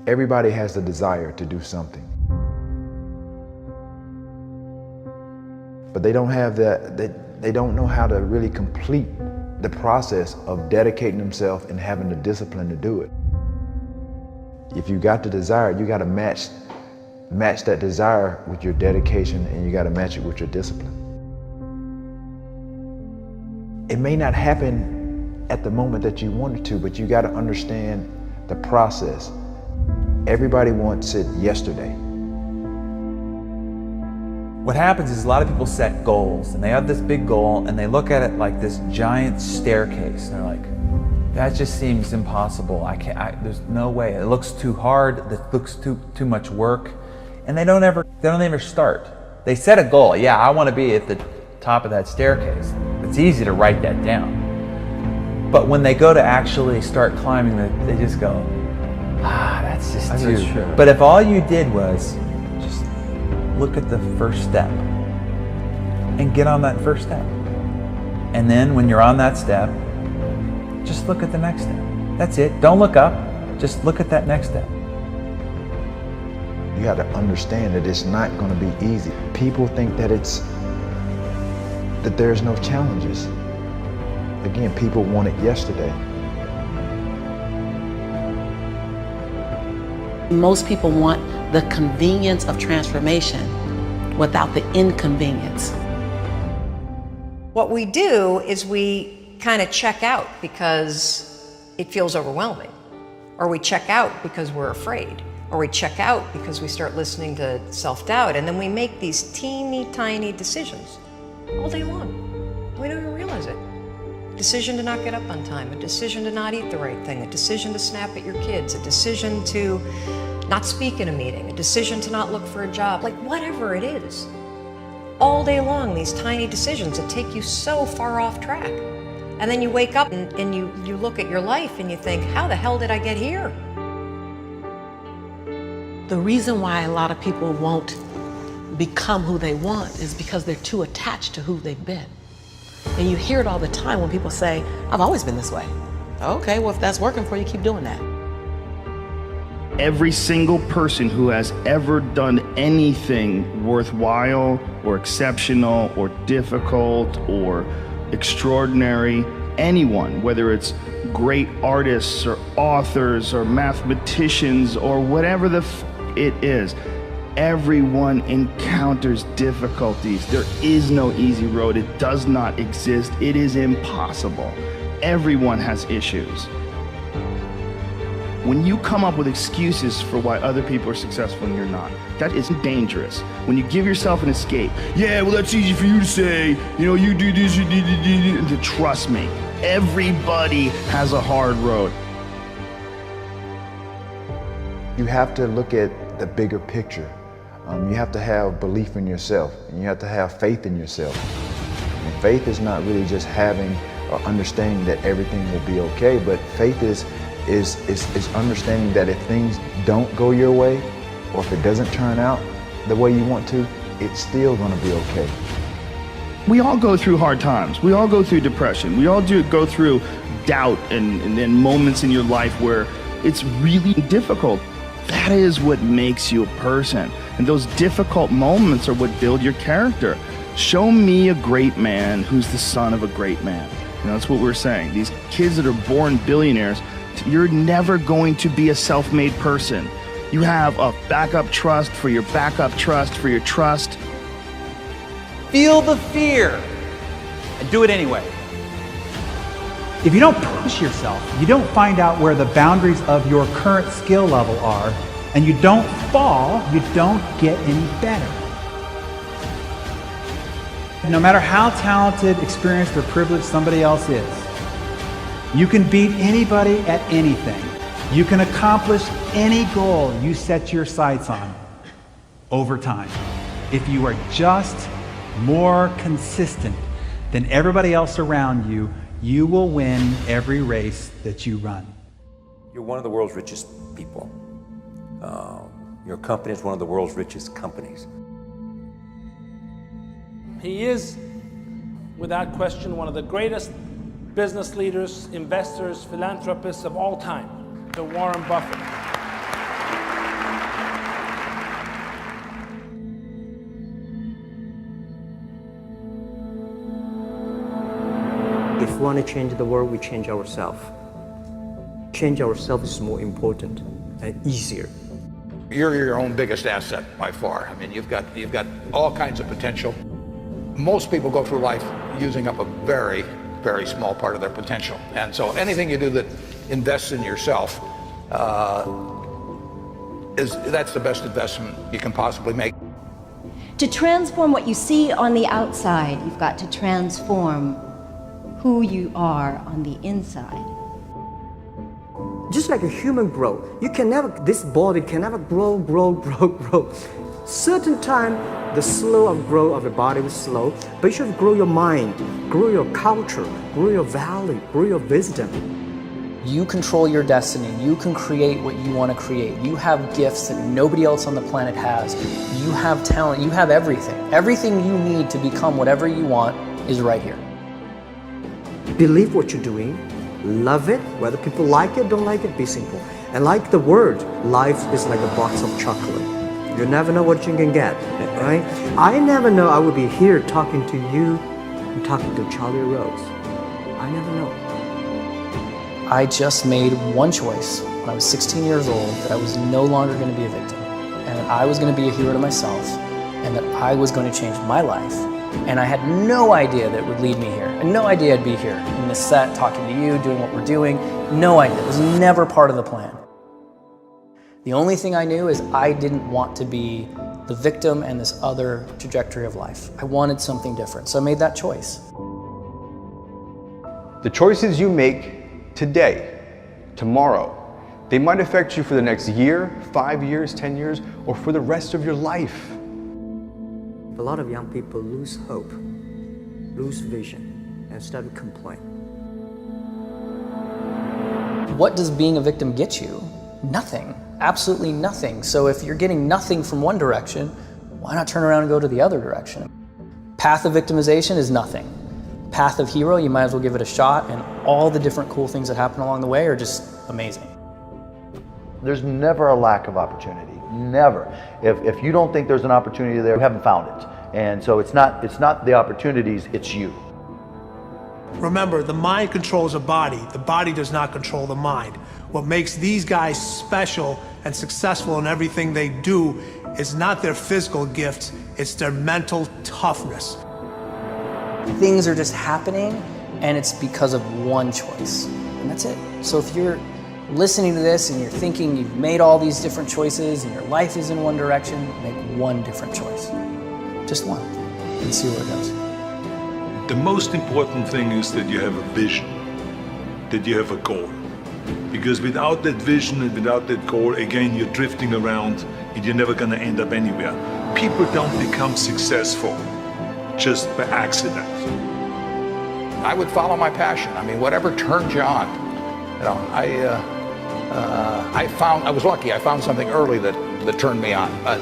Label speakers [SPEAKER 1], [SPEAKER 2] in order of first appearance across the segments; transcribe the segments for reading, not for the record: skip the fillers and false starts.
[SPEAKER 1] Everybody has the desire to do something, but they don't have that. They don't know how to really complete the process of dedicating themselves and having the discipline to do it. If you got the desire, you got to match that desire with your dedication, and you got to match it with your discipline. It may not happen at the moment that you want it to, but you got to understand the process. Everybody wants it yesterday.
[SPEAKER 2] What happens is a lot of people set goals, and they have this big goal, and they look at it like this giant staircase. They're like, that just seems impossible. There's no way. It looks too hard. It looks too much work, and they don't ever start. They set a goal. Yeah, I want to be at the top of that staircase. It's easy to write that down, but when they go to actually start climbing, they just go, that's just too.
[SPEAKER 3] True.
[SPEAKER 2] But if all you did was just look at the first step and get on that first step, and then when you're on that step, just look at the next step. That's it. Don't look up. Just look at that next step.
[SPEAKER 1] You got to understand that it's not going to be easy. People think that there's no challenges. Again, people want it yesterday.
[SPEAKER 4] Most people want the convenience of transformation without the inconvenience.
[SPEAKER 5] What we do is we kind of check out because it feels overwhelming, or we check out because we're afraid, or we check out because we start listening to self-doubt, and then we make these teeny tiny decisions all day long. We don't even realize it. Decision to not get up on time, a decision to not eat the right thing, a decision to snap at your kids, a decision to not speak in a meeting, a decision to not look for a job, like whatever it is. All day long, these tiny decisions that take you so far off track. And then you wake up and you look at your life and you think, how the hell did I get here?
[SPEAKER 4] The reason why a lot of people won't become who they want is because they're too attached to who they've been. And you hear it all the time when people say, I've always been this way. Okay, well, if that's working for you, keep doing that.
[SPEAKER 3] Every single person who has ever done anything worthwhile or exceptional or difficult or extraordinary, anyone, whether it's great artists or authors or mathematicians or whatever it is, everyone encounters difficulties. There is no easy road. It does not exist. It is impossible. Everyone has issues. When you come up with excuses for why other people are successful and you're not, that is dangerous. When you give yourself an escape, yeah, well, that's easy for you to say, you do this, you do. Trust me, everybody has a hard road.
[SPEAKER 1] You have to look at the bigger picture. You have to have belief in yourself, and you have to have faith in yourself. And faith is not really just having or understanding that everything will be okay, but faith is understanding that if things don't go your way, or if it doesn't turn out the way you want to, it's still going to be okay.
[SPEAKER 3] We all go through hard times. We all go through depression. We all go through doubt and then moments in your life where it's really difficult. That is what makes you a person. And those difficult moments are what build your character. Show me a great man who's the son of a great man. That's what we're saying. These kids that are born billionaires, you're never going to be a self-made person. You have a backup trust for your backup trust for your trust.
[SPEAKER 2] Feel the fear and do it anyway.
[SPEAKER 6] If you don't push yourself, you don't find out where the boundaries of your current skill level are, and you don't fall, you don't get any better. No matter how talented, experienced, or privileged somebody else is, you can beat anybody at anything. You can accomplish any goal you set your sights on over time. If you are just more consistent than everybody else around you, you will win every race that you run.
[SPEAKER 7] You're one of the world's richest people. Your company is one of the world's richest companies.
[SPEAKER 8] He is, without question, one of the greatest business leaders, investors, philanthropists of all time, the Warren Buffett.
[SPEAKER 9] want to change the world, we change ourselves. Change ourselves is more important and easier.
[SPEAKER 10] You're your own biggest asset by far. I mean, you've got all kinds of potential. Most people go through life using up a very, very small part of their potential. And so anything you do that invests in yourself, that's the best investment you can possibly make.
[SPEAKER 11] To transform what you see on the outside, you've got to transform who you are on the inside.
[SPEAKER 9] Just like a human grow, this body can never grow. Certain time, the slow of growth of the body is slow, but you should grow your mind, grow your culture, grow your value, grow your wisdom.
[SPEAKER 12] You control your destiny. You can create what you want to create. You have gifts that nobody else on the planet has. You have talent. You have everything. Everything you need to become whatever you want is right here.
[SPEAKER 9] Believe what you're doing. Love it. Whether people like it, don't like it, be simple. And like the word, life is like a box of chocolate. You never know what you can get, right? I never know I would be here talking to you and talking to Charlie Rose. I never know.
[SPEAKER 12] I just made one choice when I was 16 years old that I was no longer going to be a victim, and that I was going to be a hero to myself, and that I was going to change my life. And I had no idea that it would lead me here. I had no idea I'd be here in this set, talking to you, doing what we're doing. No idea. It was never part of the plan. The only thing I knew is I didn't want to be the victim and this other trajectory of life. I wanted something different, so I made that choice.
[SPEAKER 13] The choices you make today, tomorrow, they might affect you for the next year, 5 years, 10 years, or for the rest of your life.
[SPEAKER 9] A lot of young people lose hope, lose vision, and start to complain.
[SPEAKER 12] What does being a victim get you? Nothing. Absolutely nothing. So if you're getting nothing from one direction, why not turn around and go to the other direction? Path of victimization is nothing. Path of hero, you might as well give it a shot, and all the different cool things that happen along the way are just amazing.
[SPEAKER 14] There's never a lack of opportunity, never. If you don't think there's an opportunity there, you haven't found it. And so it's not the opportunities, it's you.
[SPEAKER 8] Remember, the mind controls the body does not control the mind. What makes these guys special and successful in everything they do is not their physical gifts, it's their mental toughness.
[SPEAKER 12] Things are just happening, and it's because of one choice, and that's it. So if you're listening to this and you're thinking you've made all these different choices and your life is in one direction, make one different choice. Just one, and see where it goes.
[SPEAKER 15] The most important thing is that you have a vision, that you have a goal. Because without that vision and without that goal, again, you're drifting around and you're never gonna end up anywhere. People don't become successful just by accident.
[SPEAKER 10] I would follow my passion. I mean, whatever turns you on. You know, I was lucky. I found something early that turned me on. But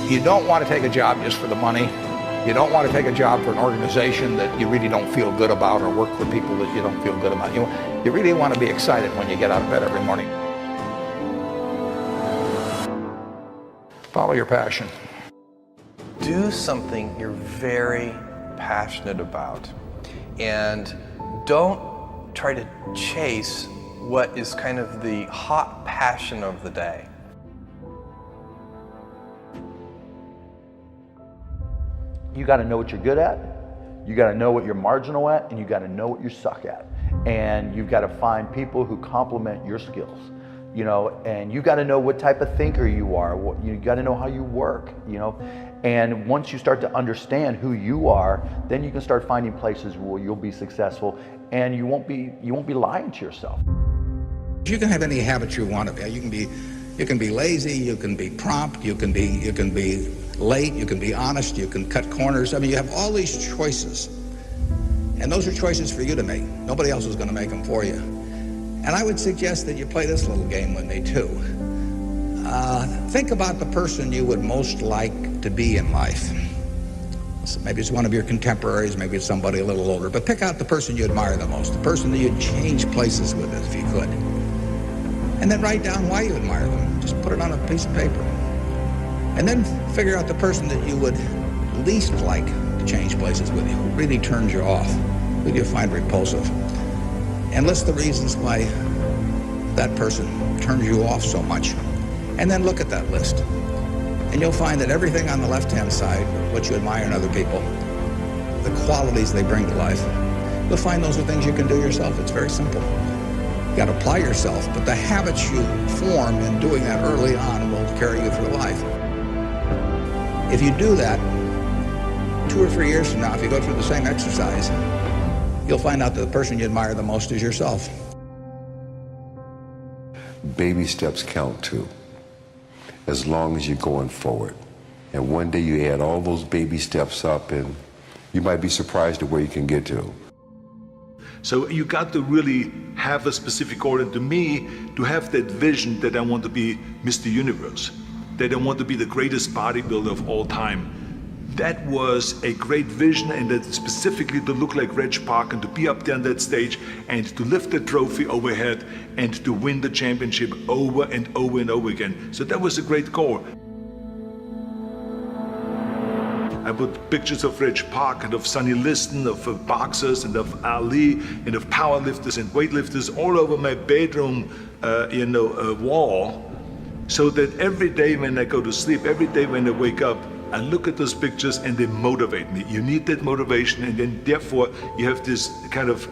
[SPEAKER 10] you don't want to take a job just for the money. You don't want to take a job for an organization that you really don't feel good about, or work for people that you don't feel good about. You really want to be excited when you get out of bed every morning. Follow your passion.
[SPEAKER 16] Do something you're very passionate about, and don't try to chase what is kind of the hot passion of the day.
[SPEAKER 14] You got to know what you're good at, you got to know what you're marginal at, and you got to know what you suck at. And you've got to find people who complement your skills, you know, and you got to know what type of thinker you are, you got to know how you work, you know. And once you start to understand who you are, then you can start finding places where you'll be successful, and you won't be lying to yourself.
[SPEAKER 17] You can have any habit you want to be. You can be lazy, you can be prompt, you can be late, you can be honest, you can cut corners. I mean, you have all these choices, and those are choices for you to make. Nobody else is going to make them for you. And I would suggest that you play this little game with me too. Think about the person you would most like to be in life. So maybe it's one of your contemporaries, maybe it's somebody a little older, but pick out the person you admire the most, the person that you'd change places with if you could. And then write down why you admire them. Just put it on a piece of paper. And then figure out the person that you would least like to change places with you, who really turns you off, who you find repulsive. and list the reasons why that person turns you off so much. And then look at that list. And you'll find that everything on the left-hand side, what you admire in other people, the qualities they bring to life, you'll find those are things you can do yourself. It's very simple. You got to apply yourself, but the habits you form in doing that early on will carry you through life. If you do that, 2 or 3 years from now, if you go through the same exercise, you'll find out that the person you admire the most is yourself.
[SPEAKER 18] Baby steps count too, as long as you're going forward. And one day you add all those baby steps up and you might be surprised at where you can get to.
[SPEAKER 15] So you got to really have a specific goal. And to me, to have that vision that I want to be Mr. Universe, that I want to be the greatest bodybuilder of all time, that was a great vision, and that specifically to look like Reg Park and to be up there on that stage and to lift the trophy overhead and to win the championship over and over and over again. So that was a great goal. I put pictures of Reg Park and of Sonny Liston, of boxers and of Ali and of powerlifters and weightlifters all over my bedroom wall, so that every day when I go to sleep, every day when I wake up, I look at those pictures and they motivate me. You need that motivation, and then therefore you have this kind of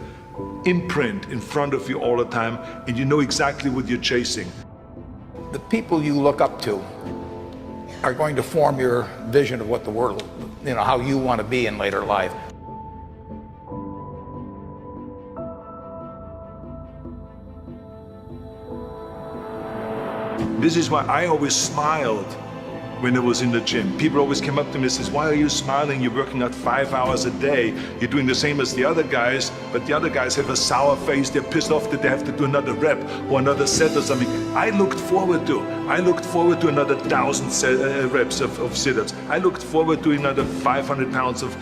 [SPEAKER 15] imprint in front of you all the time, and you know exactly what you're chasing.
[SPEAKER 10] The people you look up to are going to form your vision of what the world, how you want to be in later life.
[SPEAKER 15] This is why I always smiled when I was in the gym. People always came up to me and says, "Why are you smiling? You're working out 5 hours a day. You're doing the same as the other guys, but the other guys have a sour face. They're pissed off that they have to do another rep or another set or something." I looked forward to another 1,000 reps of sit-ups. I looked forward to another 500 pounds of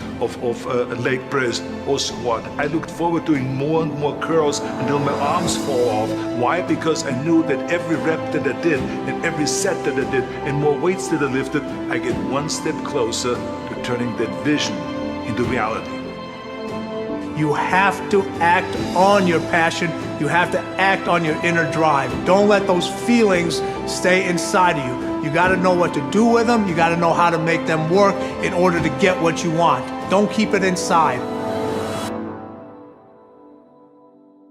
[SPEAKER 15] leg press or squat. I looked forward to doing more and more curls until my arms fall off. Why? Because I knew that every rep that I did and every set that I did and more weights that I lifted, I get one step closer to turning that vision into reality.
[SPEAKER 8] You have to act on your passion. You have to act on your inner drive. Don't let those feelings stay inside of you. You got to know what to do with them. You got to know how to make them work in order to get what you want. Don't keep it inside.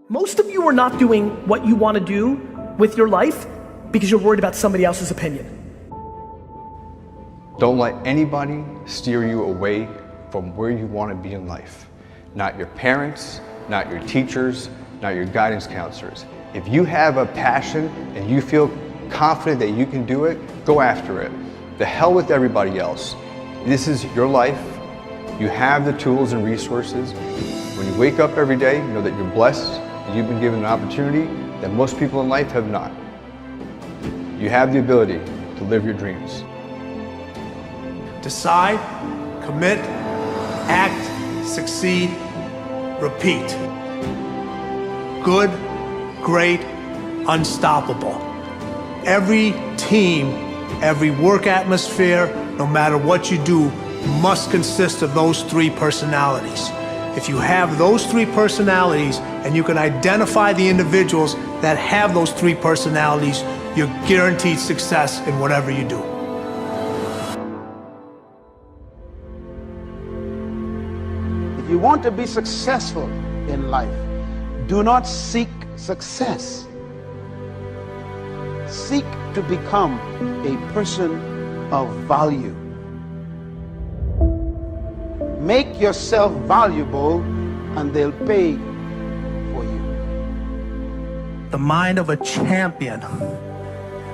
[SPEAKER 19] Most of you are not doing what you want to do with your life because you're worried about somebody else's opinion.
[SPEAKER 13] Don't let anybody steer you away from where you want to be in life. Not your parents, not your teachers, not your guidance counselors. If you have a passion and you feel confident that you can do it, go after it. The hell with everybody else. This is your life. You have the tools and resources. When you wake up every day, know that you're blessed and you've been given an opportunity that most people in life have not. You have the ability to live your dreams.
[SPEAKER 8] Decide, commit, act, succeed, repeat. Good, great, unstoppable. Every team, every work atmosphere, no matter what you do, must consist of those 3 personalities. If you have those 3 personalities and you can identify the individuals that have those 3 personalities, you're guaranteed success in whatever you do.
[SPEAKER 20] If you want to be successful in life, do not seek success. Seek to become a person of value. Make yourself valuable and they'll pay for you.
[SPEAKER 8] The mind of a champion,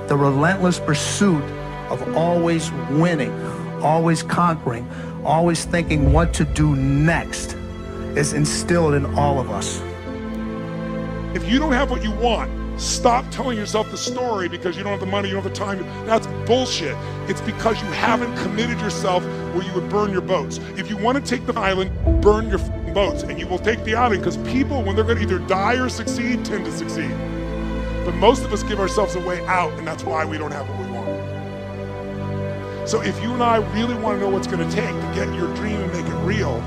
[SPEAKER 8] the relentless pursuit of always winning, always conquering, always thinking what to do next is instilled in all of us.
[SPEAKER 21] If you don't have what you want, stop telling yourself the story because you don't have the money, you don't have the time. That's bullshit. It's because you haven't committed yourself where you would burn your boats. If you want to take the island, burn your boats, and you will take the island, because people, when they're going to either die or succeed, tend to succeed. But most of us give ourselves a way out, and that's why we don't have what we want. So if you and I really want to know what's going to take to get your dream and make it real,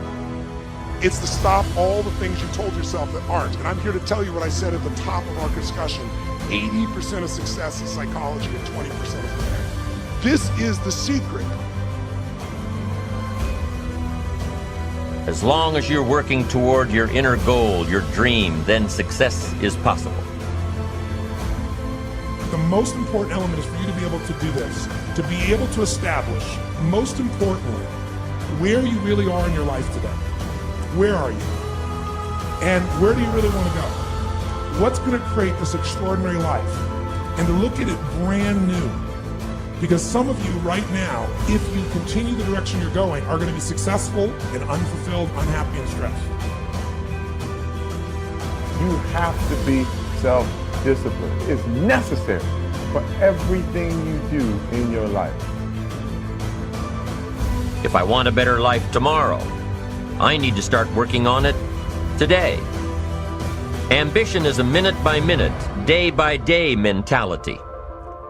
[SPEAKER 21] It's to stop all the things you told yourself that aren't. And I'm here to tell you what I said at the top of our discussion. 80% of success is psychology and 20% is plan. This is the secret.
[SPEAKER 5] As long as you're working toward your inner goal, your dream, then success is possible.
[SPEAKER 21] The most important element is for you to be able to do this, to be able to establish, most importantly, where you really are in your life today. Where are you? And where do you really want to go? What's going to create this extraordinary life? And to look at it brand new. Because some of you right now, if you continue the direction you're going, are going to be successful and unfulfilled, unhappy, and stressed.
[SPEAKER 22] You have to be self-disciplined. It's necessary for everything you do in your life.
[SPEAKER 5] If I want a better life tomorrow, I need to start working on it today. Ambition is a minute-by-minute, day-by-day mentality.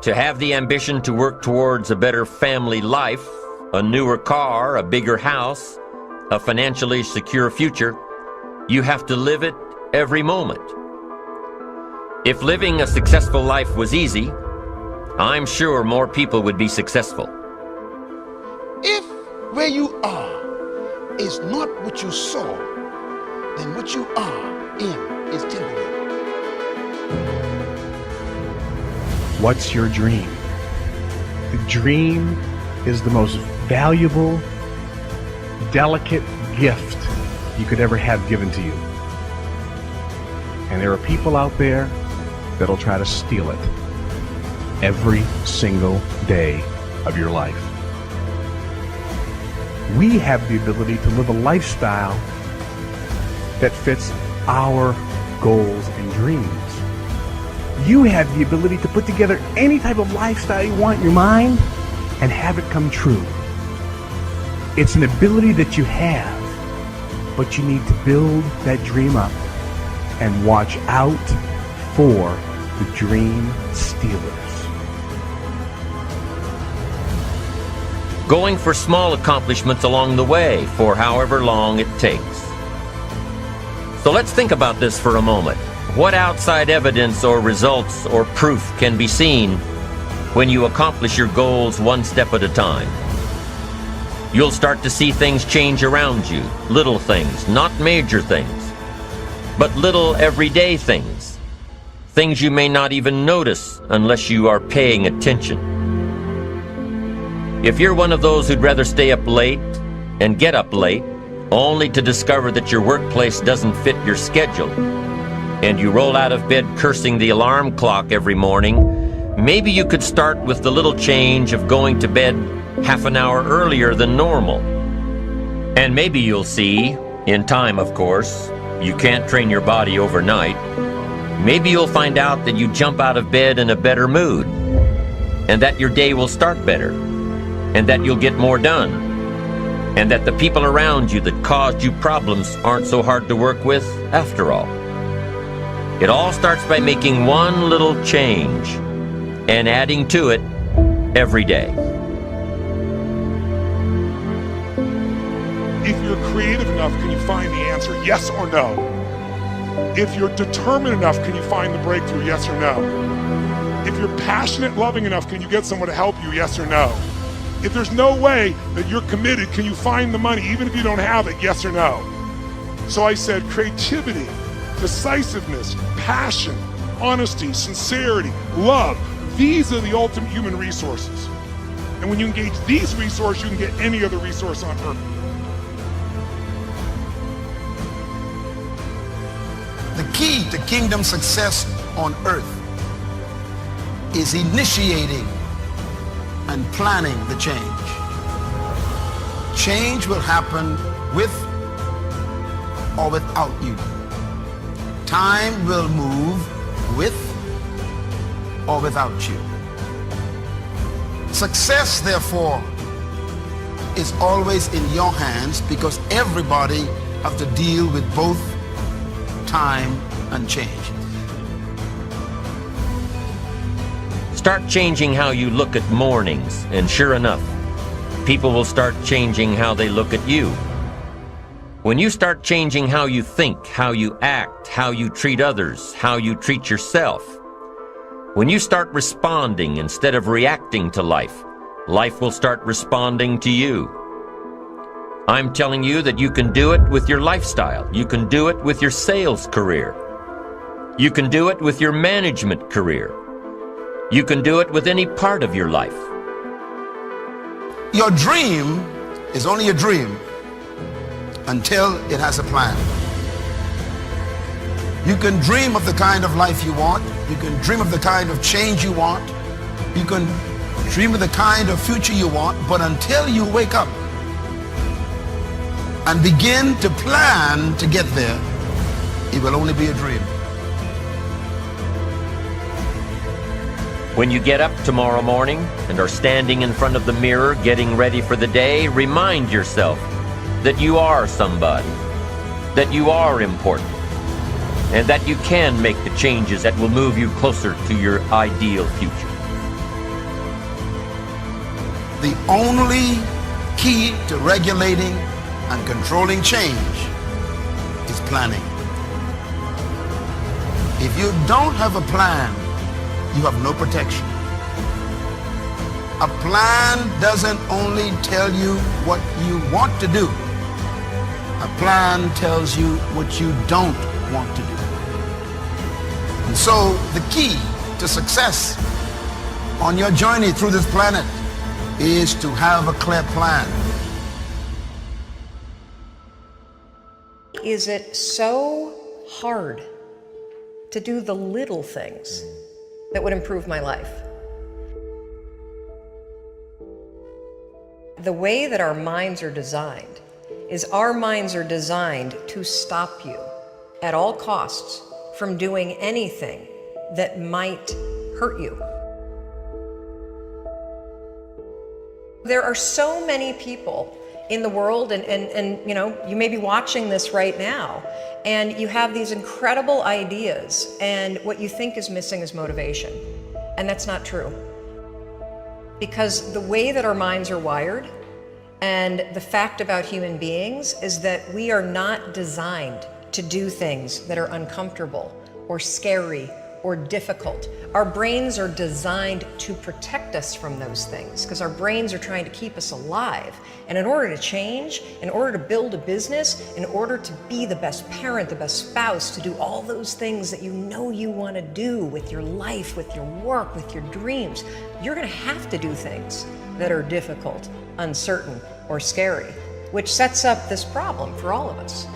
[SPEAKER 5] To have the ambition to work towards a better family life, a newer car, a bigger house, a financially secure future, you have to live it every moment. If living a successful life was easy, I'm sure more people would be successful.
[SPEAKER 20] If where you are is not what you saw, then what you are in is temporary.
[SPEAKER 3] What's your dream? The dream is the most valuable, delicate gift you could ever have given to you. And there are people out there that'll try to steal it every single day of your life. We have the ability to live a lifestyle that fits our goals and dreams. You have the ability to put together any type of lifestyle you want in your mind and have it come true. It's an ability that you have, but you need to build that dream up and watch out for the dream stealers.
[SPEAKER 5] Going for small accomplishments along the way for however long it takes. So let's think about this for a moment. What outside evidence or results or proof can be seen when you accomplish your goals one step at a time? You'll start to see things change around you, little things, not major things, but little everyday things, things you may not even notice unless you are paying attention. If you're one of those who'd rather stay up late and get up late, only to discover that your workplace doesn't fit your schedule, and you roll out of bed cursing the alarm clock every morning, maybe you could start with the little change of going to bed half an hour earlier than normal. And maybe you'll see, in time of course, you can't train your body overnight, maybe you'll find out that you jump out of bed in a better mood, and that your day will start better, and that you'll get more done, and that the people around you that caused you problems aren't so hard to work with after all. It all starts by making one little change and adding to it every day.
[SPEAKER 21] If you're creative enough, can you find the answer? Yes or no? If you're determined enough, can you find the breakthrough? Yes or no? If you're passionate, loving enough, can you get someone to help you? Yes or no? If there's no way that you're committed, can you find the money even if you don't have it? Yes or no? So I said creativity, decisiveness, passion, honesty, sincerity, love. These are the ultimate human resources. And when you engage these resources, you can get any other resource on earth.
[SPEAKER 20] The key to kingdom success on earth is initiating and planning the change. Change will happen with or without you. Time will move with or without you. Success, therefore, is always in your hands because everybody has to deal with both time and change.
[SPEAKER 5] Start changing how you look at mornings, and sure enough, people will start changing how they look at you. When you start changing how you think, how you act, how you treat others, how you treat yourself, when you start responding instead of reacting to life, life will start responding to you. I'm telling you that you can do it with your lifestyle. You can do it with your sales career. You can do it with your management career. You can do it with any part of your life.
[SPEAKER 20] Your dream is only a dream until it has a plan. You can dream of the kind of life you want. You can dream of the kind of change you want. You can dream of the kind of future you want, but until you wake up and begin to plan to get there, it will only be a dream.
[SPEAKER 5] When you get up tomorrow morning and are standing in front of the mirror getting ready for the day, remind yourself that you are somebody, that you are important, and that you can make the changes that will move you closer to your ideal future.
[SPEAKER 20] The only key to regulating and controlling change is planning. If you don't have a plan, you have no protection. A plan doesn't only tell you what you want to do. A plan tells you what you don't want to do. And so the key to success on your journey through this planet is to have a clear plan.
[SPEAKER 1] Is it so hard to do the little things that would improve my life? The way that our minds are designed is our minds are designed to stop you at all costs from doing anything that might hurt you. There are so many people in the world, and you know, you may be watching this right now, and you have these incredible ideas, and what you think is missing is motivation. And that's not true. Because the way that our minds are wired, and the fact about human beings, is that we are not designed to do things that are uncomfortable or scary or difficult. Our brains are designed to protect us from those things because our brains are trying to keep us alive. And in order to change, in order to build a business, in order to be the best parent, the best spouse, to do all those things that you know you want to do with your life, with your work, with your dreams, you're going to have to do things that are difficult, uncertain, or scary, which sets up this problem for all of us.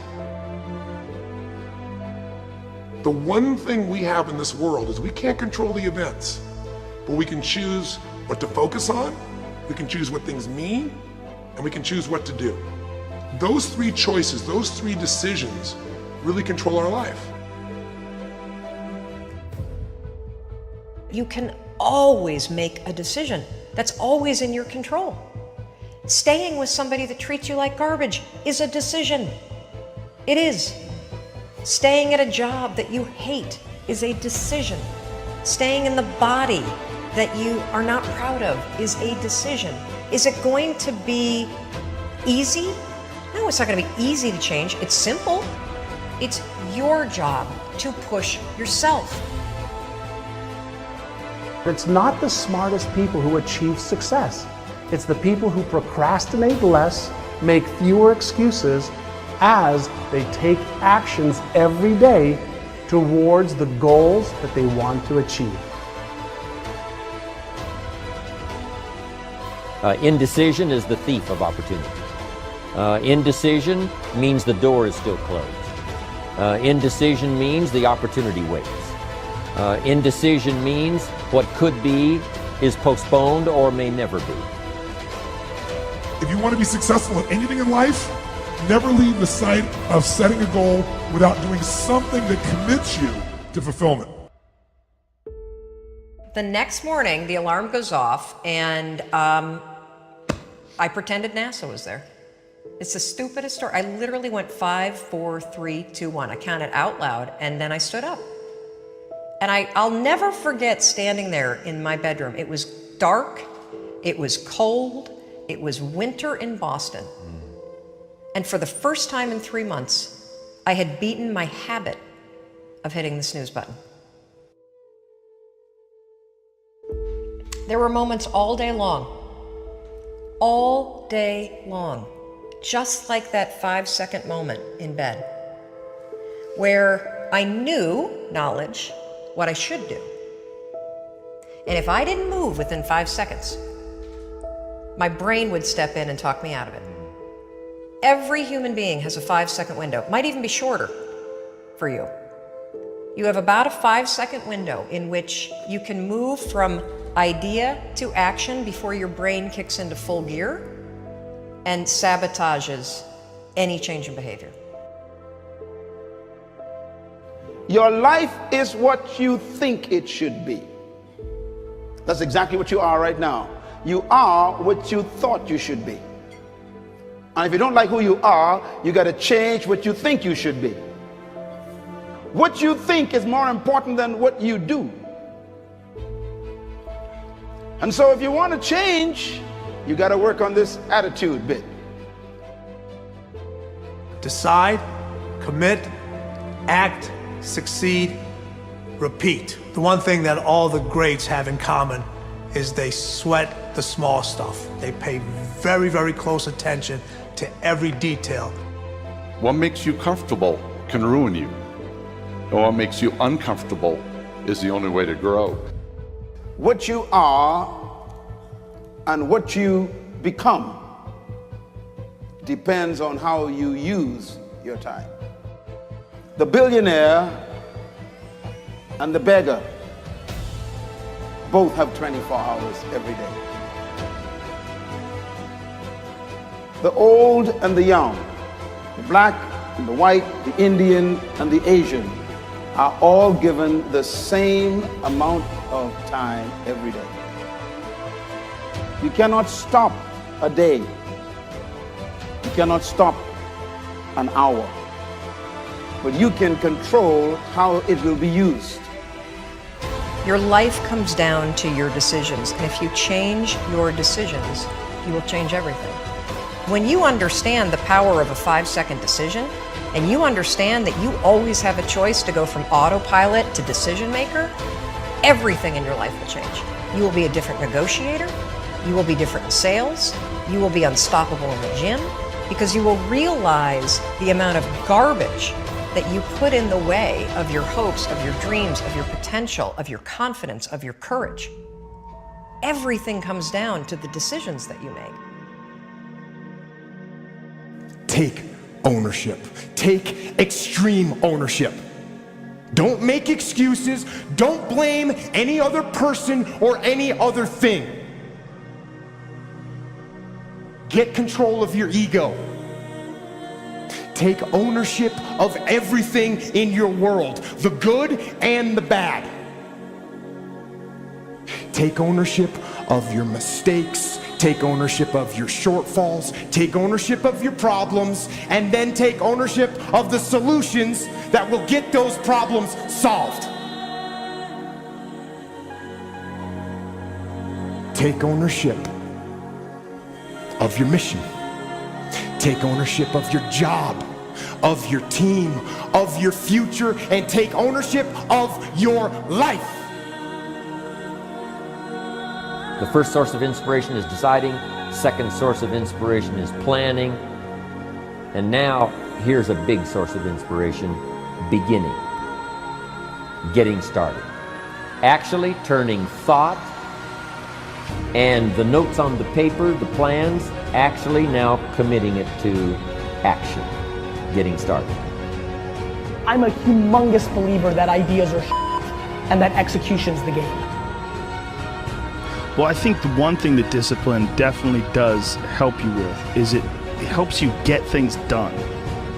[SPEAKER 21] The one thing we have in this world is we can't control the events, but we can choose what to focus on, we can choose what things mean, and we can choose what to do. Those three choices, those three decisions really control our life.
[SPEAKER 1] You can always make a decision. That's always in your control. Staying with somebody that treats you like garbage is a decision. It is. Staying at a job that you hate is a decision. Staying in the body that you are not proud of is a decision. Is it going to be easy? No, it's not going to be easy to change. It's simple. It's your job to push yourself.
[SPEAKER 4] It's not the smartest people who achieve success. It's the people who procrastinate less, make fewer excuses, as they take actions every day towards the goals that they want to achieve.
[SPEAKER 5] Indecision is the thief of opportunity. Indecision means the door is still closed. Indecision means the opportunity waits. Indecision means what could be is postponed or may never be.
[SPEAKER 21] If you want to be successful in anything in life, never leave the sight of setting a goal without doing something that commits you to fulfillment.
[SPEAKER 1] The next morning, the alarm goes off, and I pretended NASA was there. It's the stupidest story. I literally went 5, 4, 3, 2, 1. I counted out loud, and then I stood up. And I'll never forget standing there in my bedroom. It was dark, it was cold, it was winter in Boston. And for the first time in 3 months, I had beaten my habit of hitting the snooze button. There were moments all day long, just like that 5-second moment in bed, where I knew, knowledge, what I should do. And if I didn't move within 5 seconds, my brain would step in and talk me out of it. Every human being has a 5-second window. It might even be shorter for you. You have about a 5-second window in which you can move from idea to action before your brain kicks into full gear and sabotages any change in behavior.
[SPEAKER 2] Your life is what you think it should be. That's exactly what you are right now. You are what you thought you should be. And if you don't like who you are, you got to change what you think you should be. What you think is more important than what you do. And so if you want to change, you got to work on this attitude bit.
[SPEAKER 8] Decide, commit, act, succeed, repeat. The one thing that all the greats have in common is they sweat the small stuff. They pay very, very close attention to every detail.
[SPEAKER 6] What makes you comfortable can ruin you. And what makes you uncomfortable is the only way to grow.
[SPEAKER 2] What you are and what you become depends on how you use your time. The billionaire and the beggar both have 24 hours every day. The old and the young, the black and the white, the Indian and the Asian are all given the same amount of time every day. You cannot stop a day. You cannot stop an hour. But you can control how it will be used.
[SPEAKER 1] Your life comes down to your decisions, and if you change your decisions, you will change everything. When you understand the power of a 5-second decision, and you understand that you always have a choice to go from autopilot to decision maker, everything in your life will change. You will be a different negotiator, you will be different in sales, you will be unstoppable in the gym, because you will realize the amount of garbage that you put in the way of your hopes, of your dreams, of your potential, of your confidence, of your courage. Everything comes down to the decisions that you make.
[SPEAKER 23] Take ownership. Take extreme ownership. Don't make excuses. Don't blame any other person or any other thing. Get control of your ego. Take ownership of everything in your world, the good and the bad. Take ownership of your mistakes, take ownership of your shortfalls, take ownership of your problems, and then take ownership of the solutions that will get those problems solved. Take ownership of your mission. Take ownership of your job, of your team, of your future, and take ownership of your life.
[SPEAKER 5] The first source of inspiration is deciding. Second source of inspiration is planning. And now, here's a big source of inspiration, beginning. Getting started. Actually turning thought and the notes on the paper, the plans, actually now committing it to action. Getting started.
[SPEAKER 19] I'm a humongous believer that ideas are and that execution's the game.
[SPEAKER 3] Well, I think the one thing that discipline definitely does help you with is it helps you get things done.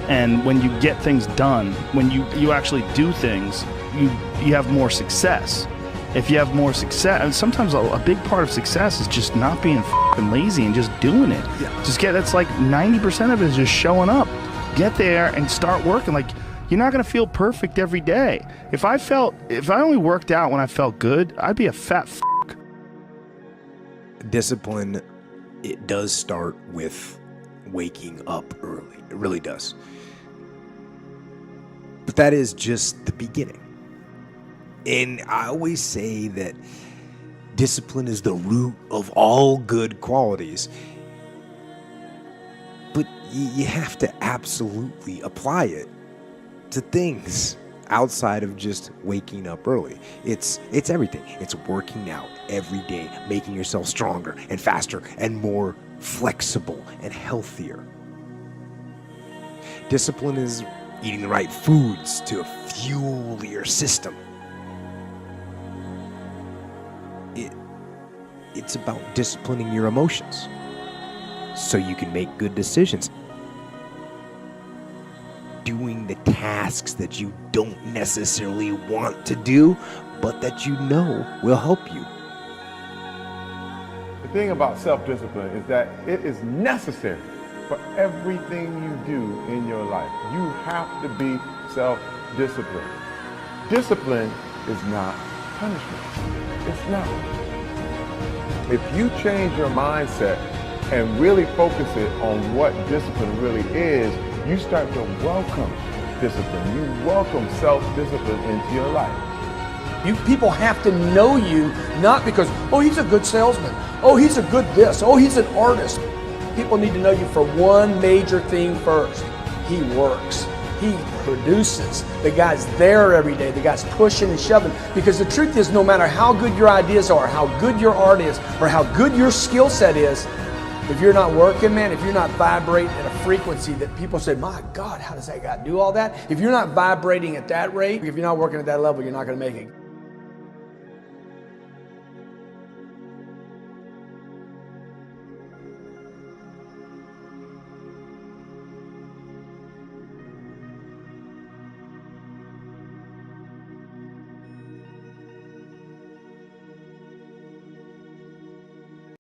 [SPEAKER 3] And when you get things done, when you actually do things, you have more success. If you have more success, and sometimes a big part of success is just not being f***ing lazy and just doing it. Yeah. That's like 90% of it is just showing up. Get there and start working. Like, you're not gonna feel perfect every day. If I only worked out when I felt good, I'd be a fat f***.
[SPEAKER 24] Discipline, it does start with
[SPEAKER 7] waking up early. It really does. But that is just the beginning. And I always say that discipline is the root of all good qualities. But you have to absolutely apply it to things outside of just waking up early. It's everything. It's working out every day, making yourself stronger and faster and more flexible and healthier. Discipline is eating the right foods to fuel your system. It's about disciplining your emotions so you can make good decisions. Doing the tasks that you don't necessarily want to do, but that you know will help you.
[SPEAKER 22] The thing about self-discipline is that it is necessary for everything you do in your life. You have to be self-disciplined. Discipline is not punishment. It's not. If you change your mindset and really focus it on what discipline really is, you start to welcome discipline. You welcome self-discipline into your life.
[SPEAKER 9] You people have to know you, not because, oh, he's a good salesman. Oh, he's a good this. Oh, he's an artist. People need to know you for one major thing first. He works. He produces. The guy's there every day. The guy's pushing and shoving. Because the truth is, no matter how good your ideas are, how good your art is, or how good your skill set is, if you're not working, man, if you're not vibrating at a frequency that people say, my God, how does that guy do all that? If you're not vibrating at that rate, if you're not working at that level, you're not going to make it.